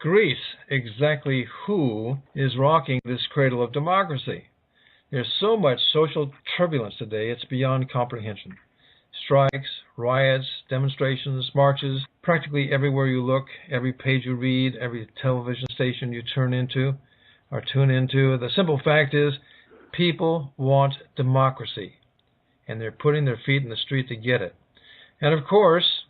Greece, exactly who is rocking this cradle of democracy? There's so much social turbulence today, it's beyond comprehension. Strikes, riots, demonstrations, marches, practically everywhere you look, every page you read, every television station you tune into. The simple fact is, people want democracy, and they're putting their feet in the street to get it. And of course,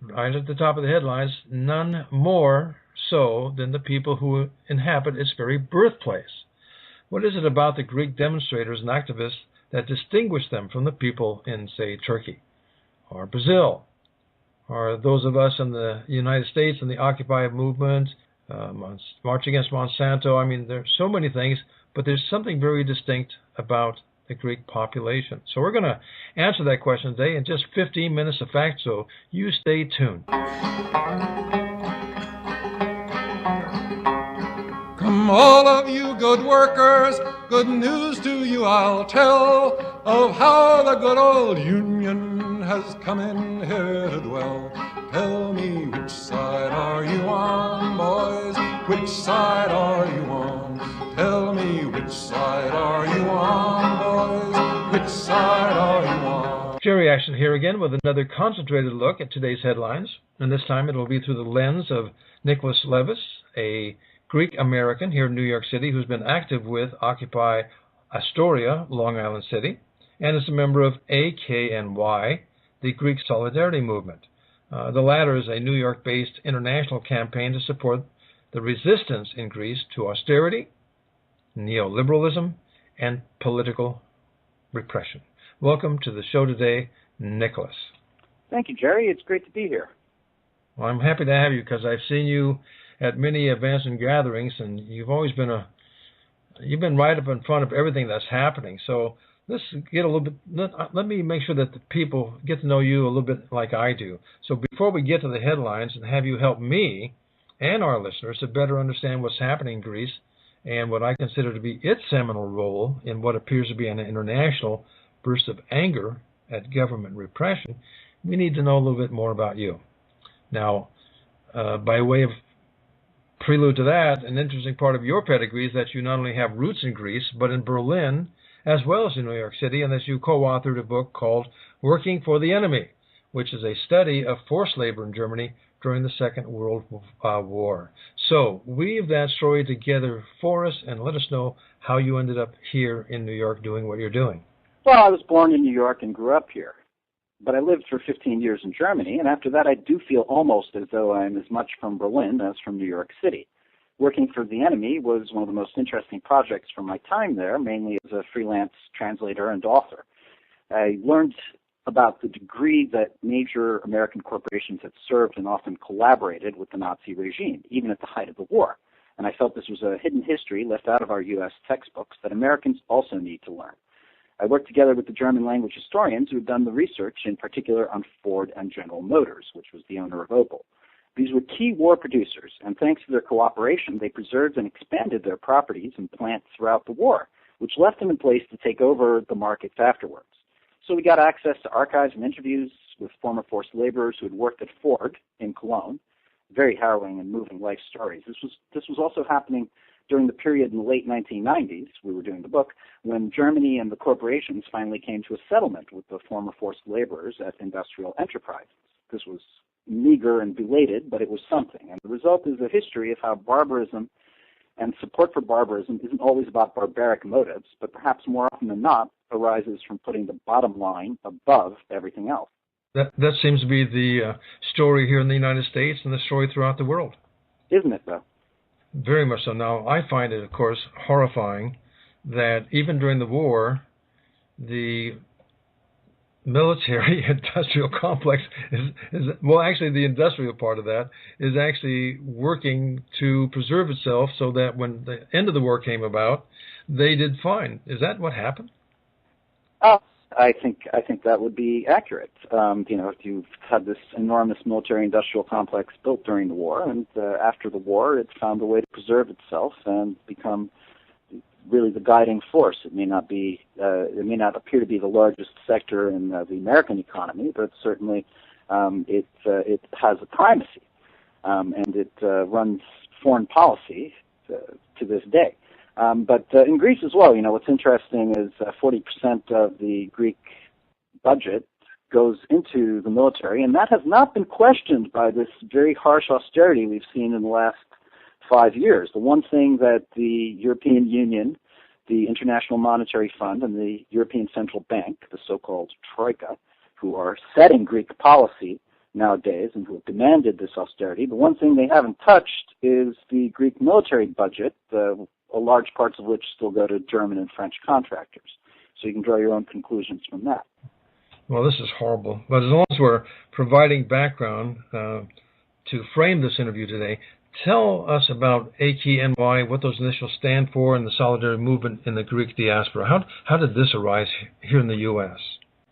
right at the top of the headlines, none more so than the people who inhabit its very birthplace. What is it about the Greek demonstrators and activists that distinguish them from the people in, say, Turkey or Brazil, or those of us in the United States in the Occupy movement, March Against Monsanto? I mean, there's so many things, but there's something very distinct about the Greek population. So we're going to answer that question today in just 15 minutes of fact, so you stay tuned. Come all of you good workers, good news to you I'll tell, of how the good old Union has come in here to dwell. Tell me, which side are you on, boys? Which side are you on? Tell me, which side are you on, boys? Which side are you on? Jerry Ashton here again with another concentrated look at today's headlines, and this time it will be through the lens of Nicholas Levis, a Greek American here in New York City who's been active with Occupy Astoria, Long Island City, and is a member of AKNY, the Greek Solidarity Movement. The latter is a New York-based international campaign to support the resistance in Greece to austerity, neoliberalism, and political repression. Welcome to the show today, Nicholas. Thank you, Jerry. It's great to be here. Well, I'm happy to have you because I've seen you at many events and gatherings, and you've always been right up in front of everything that's happening. So let's get a little bit. Let me make sure that the people get to know you a little bit like I do. So before we get to the headlines, and have you help me and our listeners to better understand what's happening in Greece and what I consider to be its seminal role in what appears to be an international burst of anger at government repression, we need to know a little bit more about you. Now, by way of prelude to that, an interesting part of your pedigree is that you not only have roots in Greece, but in Berlin, as well as in New York City, and that you co-authored a book called Working for the Enemy, which is a study of forced labor in Germany during the Second World War. So weave that story together for us and let us know how you ended up here in New York doing what you're doing. Well, I was born in New York and grew up here, but I lived for 15 years in Germany, and after that I do feel almost as though I'm as much from Berlin as from New York City. Working for the Enemy was one of the most interesting projects from my time there, mainly as a freelance translator and author. I learned about the degree that major American corporations had served and often collaborated with the Nazi regime, even at the height of the war. And I felt this was a hidden history left out of our U.S. textbooks that Americans also need to learn. I worked together with the German language historians who had done the research, in particular on Ford and General Motors, which was the owner of Opel. These were key war producers, and thanks to their cooperation, they preserved and expanded their properties and plants throughout the war, which left them in place to take over the markets afterwards. So we got access to archives and interviews with former forced laborers who had worked at Ford in Cologne. Very harrowing and moving life stories. This was also happening during the period in the late 1990s, we were doing the book, when Germany and the corporations finally came to a settlement with the former forced laborers at industrial enterprises. This was meager and belated, but it was something. And the result is a history of how barbarism and support for barbarism isn't always about barbaric motives, but perhaps more often than not arises from putting the bottom line above everything else. That seems to be the story here in the United States and the story throughout the world. Isn't it, though? Very much so. Now, I find it, of course, horrifying that even during the war, the military industrial complex actually the industrial part of that is actually working to preserve itself so that when the end of the war came about, they did fine. Is that what happened? I think that would be accurate. You've had this enormous military-industrial complex built during the war, and after the war, it found a way to preserve itself and become really the guiding force. It may not appear to be the largest sector in the American economy, but certainly it has a primacy, and it runs foreign policy to this day. But in Greece as well, what's interesting is 40% of the Greek budget goes into the military, and that has not been questioned by this very harsh austerity we've seen in the last 5 years. The one thing that the European Union, the International Monetary Fund, and the European Central Bank, the so-called Troika, who are setting Greek policy nowadays and who have demanded this austerity, the one thing they haven't touched is the Greek military budget, a large parts of which still go to German and French contractors. So you can draw your own conclusions from that. Well, this is horrible. But as long as we're providing background to frame this interview today, tell us about AKNY, what those initials stand for, and the solidarity movement in the Greek diaspora. How did this arise here in the U.S.?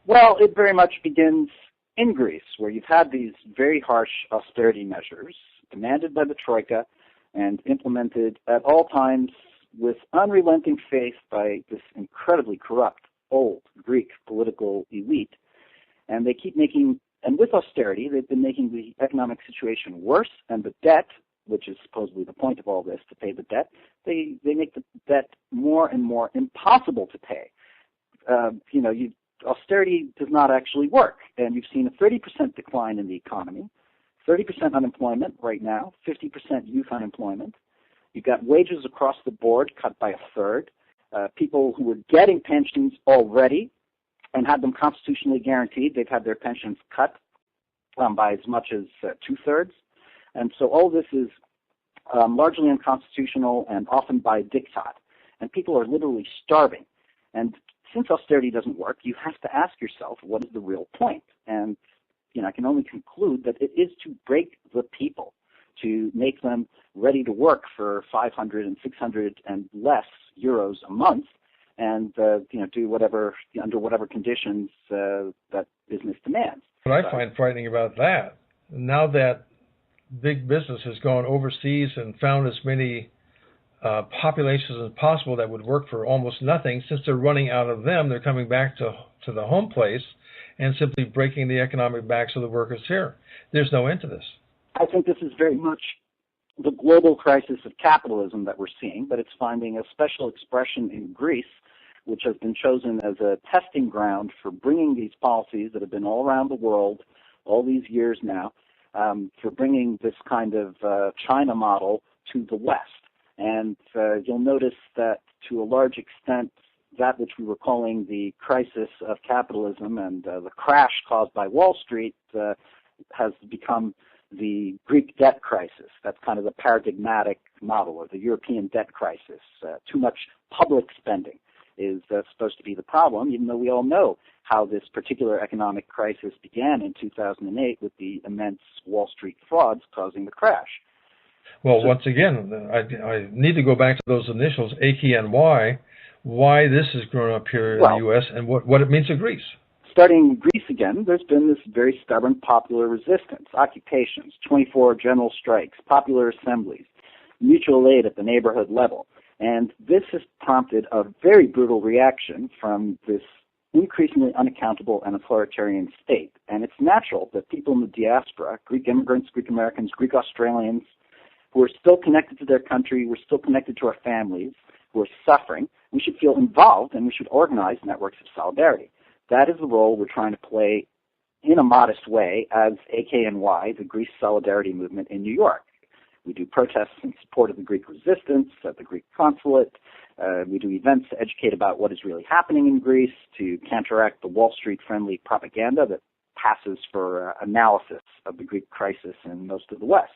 Well, it very much begins in Greece, where you've had these very harsh austerity measures demanded by the Troika and implemented at all times with unrelenting faith by this incredibly corrupt, old Greek political elite. And they keep making, and with austerity, they've been making the economic situation worse, and the debt, which is supposedly the point of all this, to pay the debt, they make the debt more and more impossible to pay. Austerity does not actually work, and you've seen a 30% decline in the economy, 30% unemployment right now, 50% youth unemployment. You've got wages across the board cut by a third. People who were getting pensions already and had them constitutionally guaranteed, they've had their pensions cut by as much as two-thirds. And so all this is largely unconstitutional and often by diktat. And people are literally starving. And since austerity doesn't work, you have to ask yourself, what is the real point? And I can only conclude that it is to break the people, to make them ready to work for 500 and 600 and less euros a month, and do whatever under whatever conditions that business demands. What I find frightening about that, now that big business has gone overseas and found as many populations as possible that would work for almost nothing, since they're running out of them, they're coming back to the home place and simply breaking the economic backs of the workers here. There's no end to this. I think this is very much the global crisis of capitalism that we're seeing, but it's finding a special expression in Greece, which has been chosen as a testing ground for bringing these policies that have been all around the world all these years now, for bringing this kind of China model to the West. And you'll notice that to a large extent, that which we were calling the crisis of capitalism and the crash caused by Wall Street has become the Greek debt crisis. That's kind of the paradigmatic model, or the European debt crisis. Too much public spending is supposed to be the problem, even though we all know how this particular economic crisis began in 2008 with the immense Wall Street frauds causing the crash. Well, once again, I need to go back to those initials, AKNY, why this has grown up here in the U.S. and what it means to Greece. Starting in Greece again, there's been this very stubborn popular resistance, occupations, 24 general strikes, popular assemblies, mutual aid at the neighborhood level. And this has prompted a very brutal reaction from this increasingly unaccountable and authoritarian state. And it's natural that people in the diaspora, Greek immigrants, Greek Americans, Greek Australians, who are still connected to their country, who are still connected to our families, who are suffering, we should feel involved and we should organize networks of solidarity. That is the role we're trying to play in a modest way as AKNY, the Greece Solidarity Movement in New York. We do protests in support of the Greek resistance at the Greek consulate. We do events to educate about what is really happening in Greece, to counteract the Wall Street-friendly propaganda that passes for analysis of the Greek crisis in most of the West.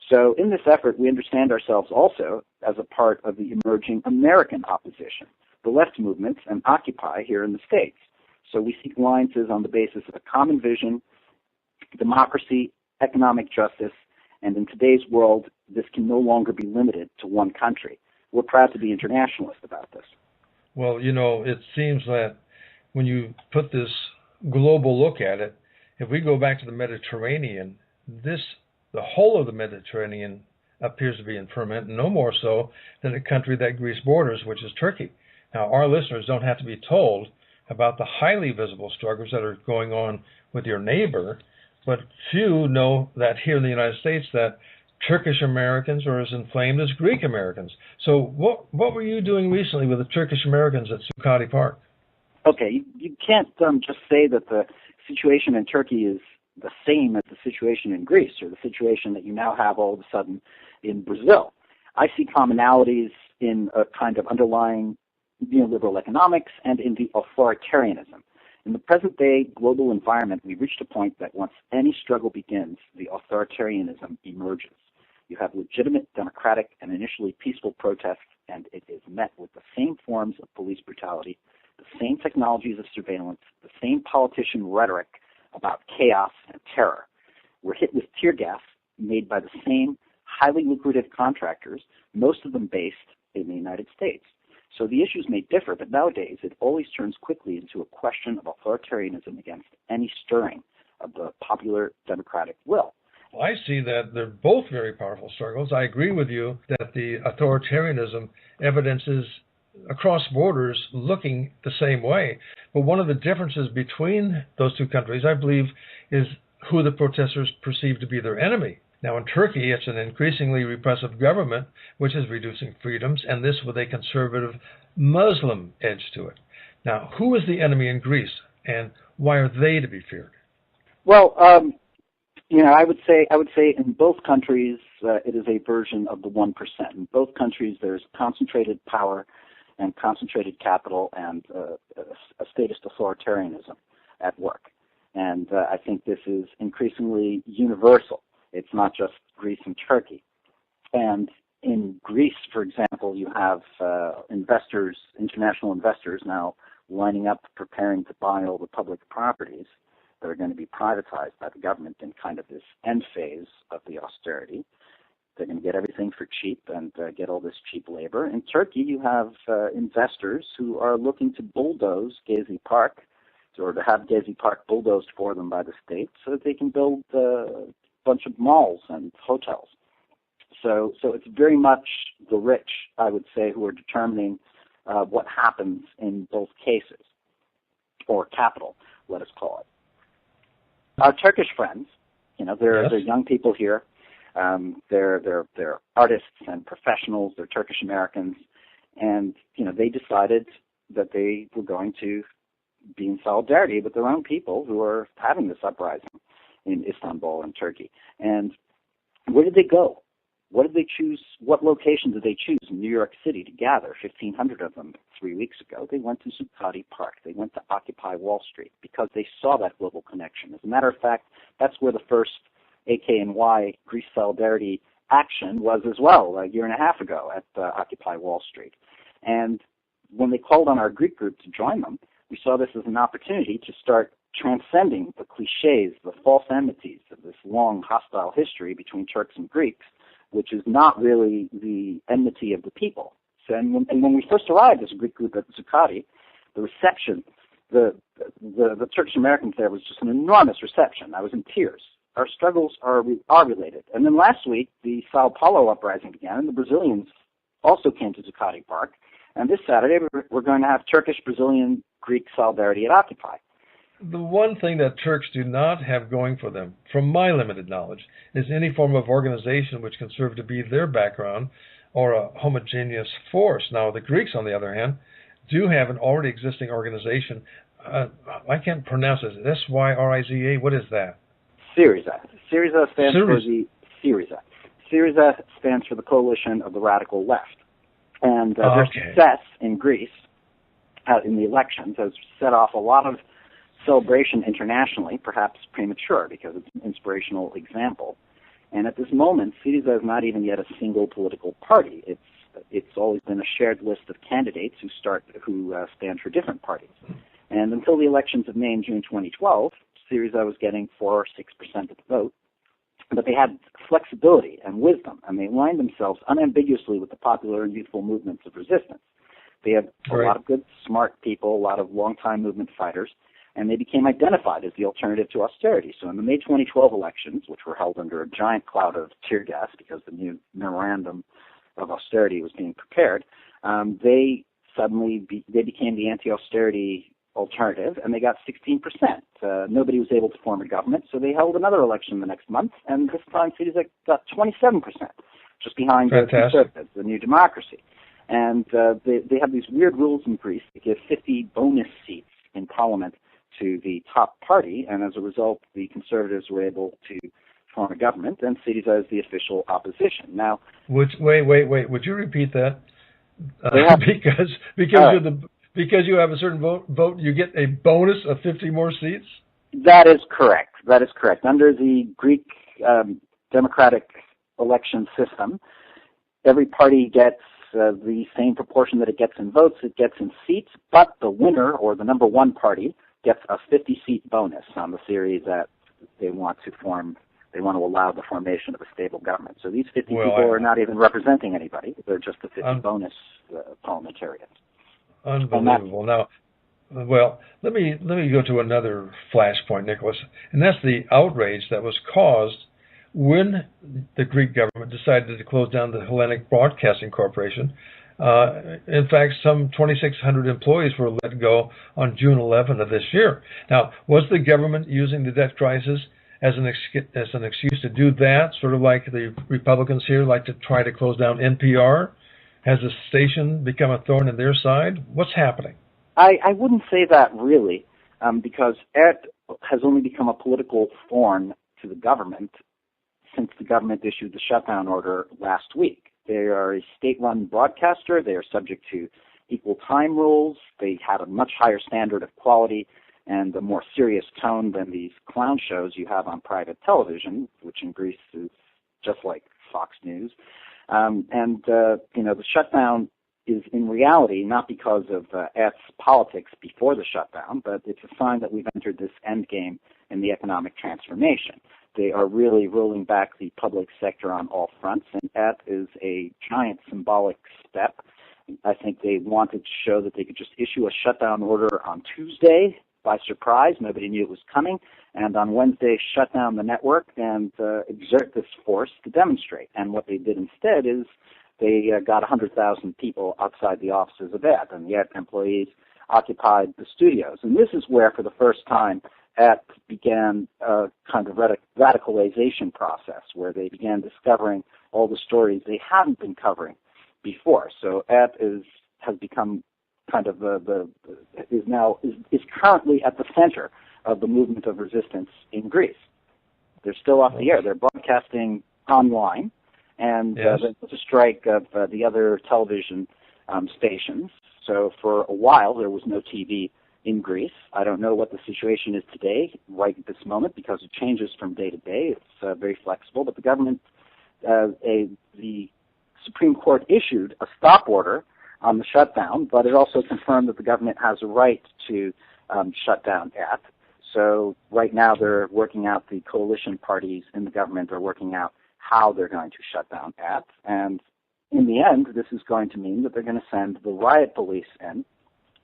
So in this effort, we understand ourselves also as a part of the emerging American opposition, the left movements and Occupy here in the States. So we seek alliances on the basis of a common vision, democracy, economic justice, and in today's world, this can no longer be limited to one country. We're proud to be internationalist about this. Well, it seems that when you put this global look at it, if we go back to the Mediterranean, the whole of the Mediterranean appears to be in ferment, no more so than the country that Greece borders, which is Turkey. Now, our listeners don't have to be told about the highly visible struggles that are going on with your neighbor, but few know that here in the United States that Turkish Americans are as inflamed as Greek Americans. So what were you doing recently with the Turkish Americans at Zuccotti Park? Okay, you can't just say that the situation in Turkey is the same as the situation in Greece or the situation that you now have all of a sudden in Brazil. I see commonalities in a kind of underlying neoliberal economics and in the authoritarianism. In the present-day global environment, we've reached a point that once any struggle begins, the authoritarianism emerges. You have legitimate, democratic, and initially peaceful protests, and it is met with the same forms of police brutality, the same technologies of surveillance, the same politician rhetoric about chaos and terror. We're hit with tear gas made by the same highly lucrative contractors, most of them based in the United States. So the issues may differ, but nowadays it always turns quickly into a question of authoritarianism against any stirring of the popular democratic will. Well, I see that they're both very powerful struggles. I agree with you that the authoritarianism evidences across borders looking the same way. But one of the differences between those two countries, I believe, is who the protesters perceive to be their enemy. Now, in Turkey, it's an increasingly repressive government, which is reducing freedoms, and this with a conservative Muslim edge to it. Now, who is the enemy in Greece, and why are they to be feared? Well, I would say in both countries it is a version of the 1%. In both countries, there's concentrated power and concentrated capital and a statist authoritarianism at work. And I think this is increasingly universal. It's not just Greece and Turkey. And in Greece, for example, you have investors, international investors now lining up, preparing to buy all the public properties that are going to be privatized by the government in kind of this end phase of the austerity. They're going to get everything for cheap and get all this cheap labor. In Turkey, you have investors who are looking to bulldoze Gezi Park, or to have Gezi Park bulldozed for them by the state so that they can build a bunch of malls and hotels. So it's very much the rich, I would say, who are determining what happens in both cases, or capital, let us call it. Our Turkish friends, they're young people here. They're artists and professionals. They're Turkish Americans, and they decided that they were going to be in solidarity with their own people who are having this uprising in Istanbul and Turkey. And where did they go? What did they choose? What location did they choose in New York City to gather? 1,500 of them 3 weeks ago. They went to Zuccotti Park. They went to Occupy Wall Street because they saw that global connection. As a matter of fact, that's where the first AKNY Greece Solidarity action was as well, a year and a half ago at Occupy Wall Street. And when they called on our Greek group to join them, we saw this as an opportunity to start transcending the cliches, the false enmities of this long hostile history between Turks and Greeks, which is not really the enmity of the people. So, and when we first arrived as a Greek group at Zuccotti, the reception, the Turkish Americans there was just an enormous reception. I was in tears. Our struggles are related. And then last week, the Sao Paulo uprising began, and the Brazilians also came to Zuccotti Park. And this Saturday, we're going to have Turkish-Brazilian-Greek solidarity at Occupy. The one thing that Turks do not have going for them, from my limited knowledge, is any form of organization which can serve to be their background or a homogeneous force. Now, the Greeks, on the other hand, do have an already existing organization. I can't pronounce it. SYRIZA. What is that? Syriza. Syriza stands for the Syriza. Syriza stands for the Coalition of the Radical Left. And their success in Greece in the elections has set off a lot of celebration internationally, perhaps premature because it's an inspirational example. And at this moment, Syriza is not even yet a single political party. It's always been a shared list of candidates who stand for different parties. And until the elections of May and June 2012, Syriza was getting 4 or 6% of the vote. But they had flexibility and wisdom, and they aligned themselves unambiguously with the popular and youthful movements of resistance. They had a lot of good, smart people, a lot of long-time movement fighters, and they became identified as the alternative to austerity. So in the May 2012 elections, which were held under a giant cloud of tear gas because the new memorandum of austerity was being prepared, they became the anti-austerity alternative, and they got 16%. Nobody was able to form a government, so they held another election the next month, and this time Syriza got 27%, just behind the Conservatives, the New Democracy. And they have these weird rules in Greece. They give 50 bonus seats in parliament to the top party, and as a result, the Conservatives were able to form a government, and Syriza is the official opposition. Now, wait, would you repeat that? Because you have a certain vote, you get a bonus of 50 more seats? That is correct. That is correct. Under the Greek democratic election system, every party gets the same proportion that it gets in votes, it gets in seats, but the winner, or the number one party, gets a 50-seat bonus on the theory that they want to allow the formation of a stable government. So these 50 people are not even representing anybody. They're just the 50 bonus parliamentarians. Unbelievable. Now, let me go to another flashpoint, Nicholas, and that's the outrage that was caused when the Greek government decided to close down the Hellenic Broadcasting Corporation. In fact, some 2,600 employees were let go on June 11 of this year. Now, was the government using the debt crisis as an excuse to do that, sort of like the Republicans here like to try to close down NPR? Has the station become a thorn in their side? What's happening? I wouldn't say that really, because it has only become a political thorn to the government since the government issued the shutdown order last week. They are a state-run broadcaster. They are subject to equal time rules. They have a much higher standard of quality and a more serious tone than these clown shows you have on private television, which in Greece is just like Fox News. The shutdown is in reality not because of ET's politics before the shutdown, but it's a sign that we've entered this end game in the economic transformation. They are really rolling back the public sector on all fronts, and ET is a giant symbolic step. I think they wanted to show that they could just issue a shutdown order on Tuesday by surprise. Nobody knew it was coming. And on Wednesday, shut down the network and exert this force to demonstrate. And what they did instead is they got 100,000 people outside the offices of ET, and the ET employees occupied the studios. And this is where, for the first time, ET began a kind of radicalization process, where they began discovering all the stories they hadn't been covering before. So ET has become kind of is currently at the center of the movement of resistance in Greece. They're still off the air. They're broadcasting online, and there's a strike of the other television stations. So for a while, there was no TV in Greece. I don't know what the situation is today, right at this moment, because it changes from day to day. It's very flexible. But the government, the Supreme Court issued a stop order on the shutdown, but it also confirmed that the government has a right to shut down ET. So right now they're working out, the coalition parties in the government are working out how they're going to shut down ET. And in the end, this is going to mean that they're going to send the riot police in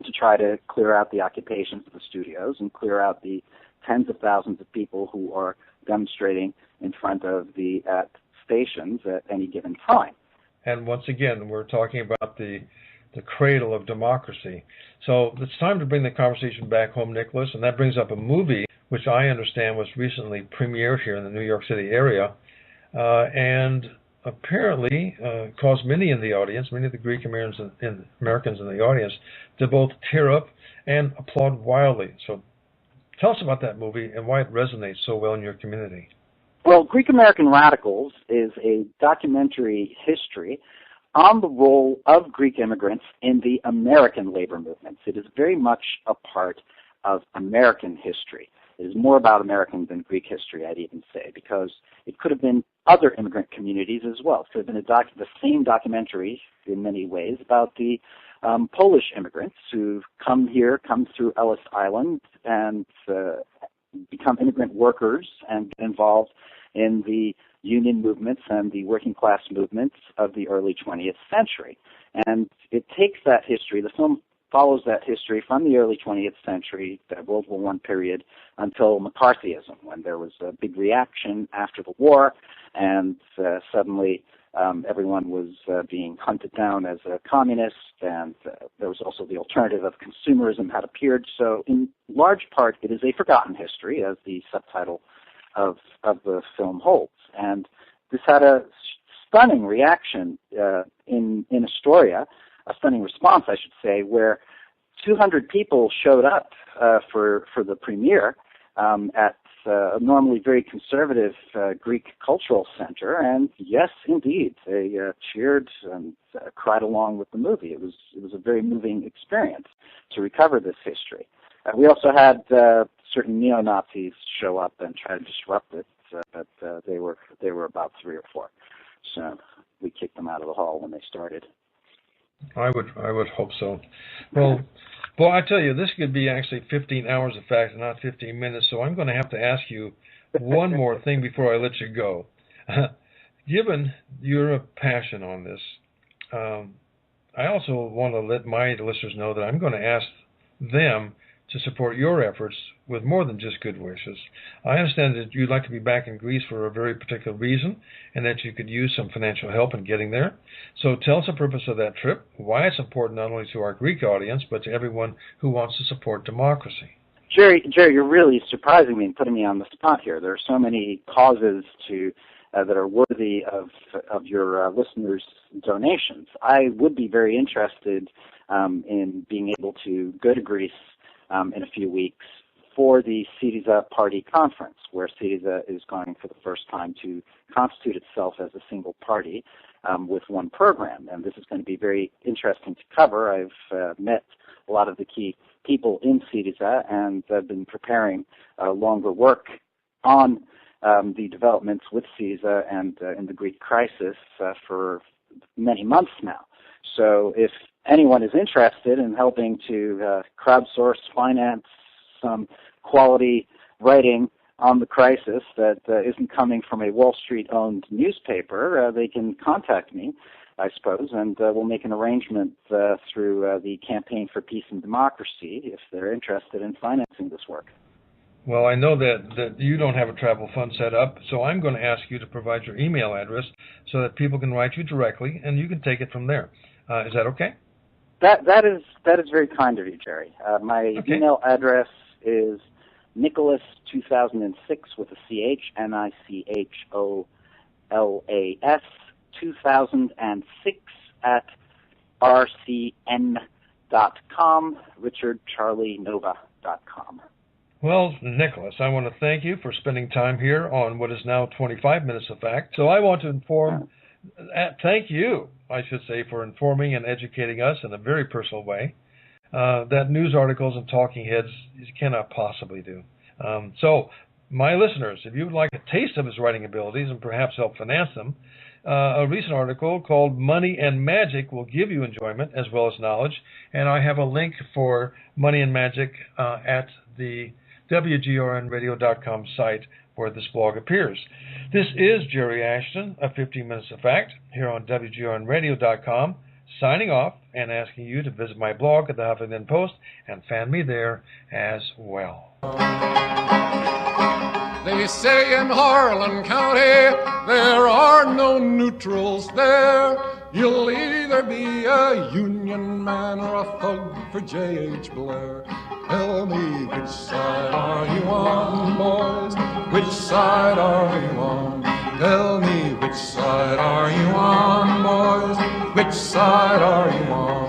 to try to clear out the occupations of the studios and clear out the tens of thousands of people who are demonstrating in front of the ET stations at any given time. And once again, we're talking about the cradle of democracy. So it's time to bring the conversation back home, Nicholas, and that brings up a movie which I understand was recently premiered here in the New York City area, and apparently caused many in the audience, many of the Greek Americans in the audience, to both tear up and applaud wildly. So tell us about that movie and why it resonates so well in your community. Well, Greek American Radicals is a documentary history on the role of Greek immigrants in the American labor movements. It is very much a part of American history. It is more about American than Greek history, I'd even say, because it could have been other immigrant communities as well. It could have been the same documentary in many ways about the Polish immigrants who come through Ellis Island and become immigrant workers and get involved in the union movements and the working class movements of the early 20th century. And it takes that history, the film follows that history from the early 20th century, the World War I period, until McCarthyism, when there was a big reaction after the war, and suddenly everyone was being hunted down as a communist, and there was also the alternative of consumerism had appeared. So in large part, it is a forgotten history, as the subtitle of the film holds. And this had a stunning reaction in Astoria, a stunning response, I should say, where 200 people showed up for the premiere at a normally very conservative Greek cultural center, and yes, indeed, they cheered and cried along with the movie. It was a very moving experience to recover this history. We also had certain neo-Nazis show up and try to disrupt it, but they were about 3 or 4, so we kicked them out of the hall when they started. I would hope so. Well, I tell you, this could be actually 15 hours of fact, and not 15 minutes. So I'm going to have to ask you one more thing before I let you go. Given your passion on this, I also want to let my listeners know that I'm going to ask them to support your efforts with more than just good wishes. I understand that you'd like to be back in Greece for a very particular reason, and that you could use some financial help in getting there. So tell us the purpose of that trip, why it's important not only to our Greek audience, but to everyone who wants to support democracy. Jerry, you're really surprising me and putting me on the spot here. There are so many causes that are worthy of your listeners' donations. I would be very interested in being able to go to Greece in a few weeks for the Syriza Party conference, where Syriza is going for the first time to constitute itself as a single party with one program. And this is going to be very interesting to cover. I've met a lot of the key people in Syriza, and I've been preparing longer work on the developments with Syriza and in the Greek crisis for many months now. So if anyone is interested in helping to crowdsource, finance some quality writing on the crisis that isn't coming from a Wall Street-owned newspaper, they can contact me, I suppose, and we'll make an arrangement through the Campaign for Peace and Democracy if they're interested in financing this work. Well, I know that you don't have a travel fund set up, so I'm going to ask you to provide your email address so that people can write you directly, and you can take it from there. Is that okay? That is very kind of you, Jerry. My email address is Nicholas 2006 with a CH, NICHOLAS 2006 at rcn.com, richardcharlienova.com. Well, Nicholas, I want to thank you for spending time here on what is now 25 Minutes of Fact. So I want to thank you, I should say, for informing and educating us in a very personal way that news articles and talking heads cannot possibly do. So, my listeners, if you would like a taste of his writing abilities and perhaps help finance them, a recent article called Money and Magic will give you enjoyment as well as knowledge, and I have a link for Money and Magic at the WGRNradio.com site where this blog appears. This is Jerry Ashton of 15 Minutes of Fact here on WGRNradio.com, signing off and asking you to visit my blog at the Huffington Post and fan me there as well. They say in Harlan County there are no neutrals there. You'll either be a Union man or a thug for J.H. Blair. Tell me, which side are you on, boys? Which side are you on? Tell me, which side are you on, boys? Which side are you on?